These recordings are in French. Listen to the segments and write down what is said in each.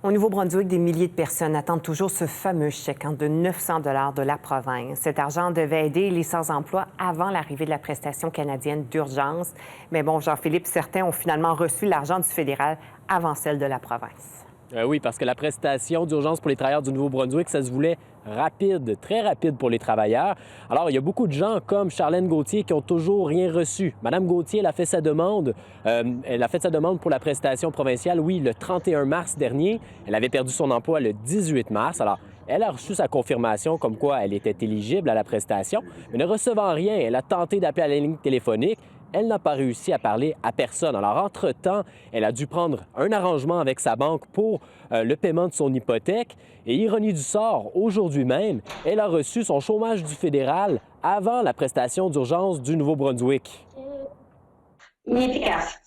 Au Nouveau-Brunswick, des milliers de personnes attendent toujours ce fameux chèque de 900 $ de la province. Cet argent devait aider les sans-emploi avant l'arrivée de la prestation canadienne d'urgence. Mais bon, Jean-Philippe, certains ont finalement reçu l'argent du fédéral avant celle de la province. Oui, parce que la prestation d'urgence pour les travailleurs du Nouveau-Brunswick, ça se voulait rapide, très rapide pour les travailleurs. Alors, il y a beaucoup de gens comme Charlène Gauthier qui ont toujours rien reçu. Madame Gauthier, elle a fait sa demande. Elle a fait sa demande pour la prestation provinciale, oui, le 31 mars dernier. Elle avait perdu son emploi le 18 mars. Alors, elle a reçu sa confirmation comme quoi elle était éligible à la prestation, mais ne recevant rien, elle a tenté d'appeler à la ligne téléphonique. Elle n'a pas réussi à parler à personne. Alors, entre-temps, elle a dû prendre un arrangement avec sa banque pour le paiement de son hypothèque. Et ironie du sort, aujourd'hui même, elle a reçu son chômage du fédéral avant la prestation d'urgence du Nouveau-Brunswick. Inefficace.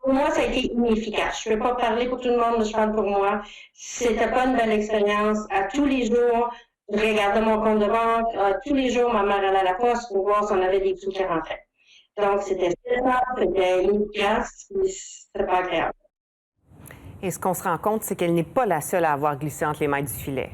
Pour moi, ça a été inefficace. Je ne peux pas parler pour tout le monde, mais je parle pour moi. C'était pas une belle expérience. À tous les jours, je regardais mon compte de banque. Tous les jours, ma mère allait à la poste pour voir si on avait des sous qui rentraient. Donc, c'était inefficace, mais c'était pas agréable. Et ce qu'on se rend compte, c'est qu'elle n'est pas la seule à avoir glissé entre les mailles du filet.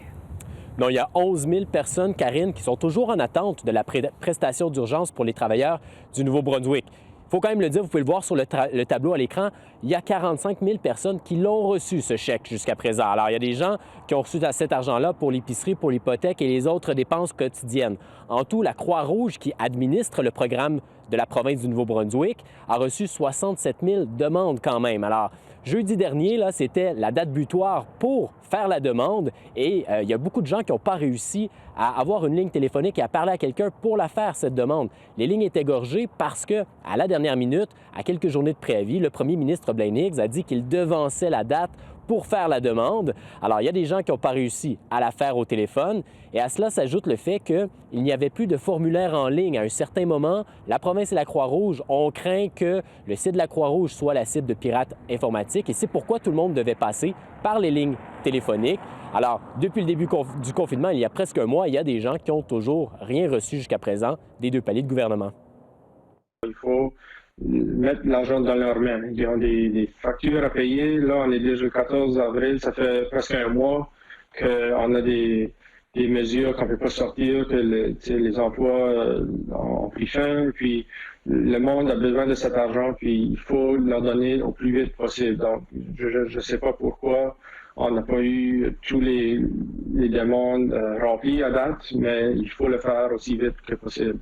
Non, il y a 11 000 personnes, Karine, qui sont toujours en attente de la prestation d'urgence pour les travailleurs du Nouveau-Brunswick. Il faut quand même le dire, vous pouvez le voir sur le tableau à l'écran, il y a 45 000 personnes qui l'ont reçu, ce chèque, jusqu'à présent. Alors, il y a des gens qui ont reçu cet argent-là pour l'épicerie, pour l'hypothèque et les autres dépenses quotidiennes. En tout, la Croix-Rouge, qui administre le programme de la province du Nouveau-Brunswick, a reçu 67 000 demandes quand même. Alors, jeudi dernier, là, c'était la date butoir pour faire la demande et il y a beaucoup de gens qui n'ont pas réussi à avoir une ligne téléphonique et à parler à quelqu'un pour la faire, cette demande. Les lignes étaient gorgées parce que, à la dernière minute, à quelques journées de préavis, le premier ministre Blaine Higgs a dit qu'il devançait la date pour faire la demande. Alors, il y a des gens qui n'ont pas réussi à la faire au téléphone et à cela s'ajoute le fait qu'il n'y avait plus de formulaire en ligne. À un certain moment, la province et la Croix-Rouge ont craint que le site de la Croix-Rouge soit la cible de pirates informatiques et c'est pourquoi tout le monde devait passer par les lignes téléphoniques. Alors, depuis le début du confinement, il y a presque un mois, il y a des gens qui n'ont toujours rien reçu jusqu'à présent des deux paliers de gouvernement. Il faut mettre l'argent dans leurs mains. Ils ont des factures à payer. Là, on est déjà le 14 avril, ça fait presque un mois qu'on a des mesures qu'on ne peut pas sortir, que les emplois ont pris fin, puis le monde a besoin de cet argent, puis il faut leur donner au plus vite possible. Donc, je ne sais pas pourquoi on n'a pas eu tous les demandes remplies à date, mais il faut le faire aussi vite que possible.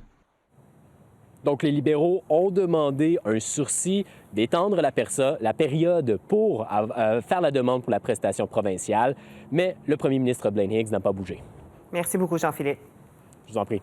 Donc, les libéraux ont demandé un sursis, d'étendre la période pour faire la demande pour la prestation provinciale, mais le premier ministre Blaine Higgs n'a pas bougé. Merci beaucoup, Jean-Philippe. Je vous en prie.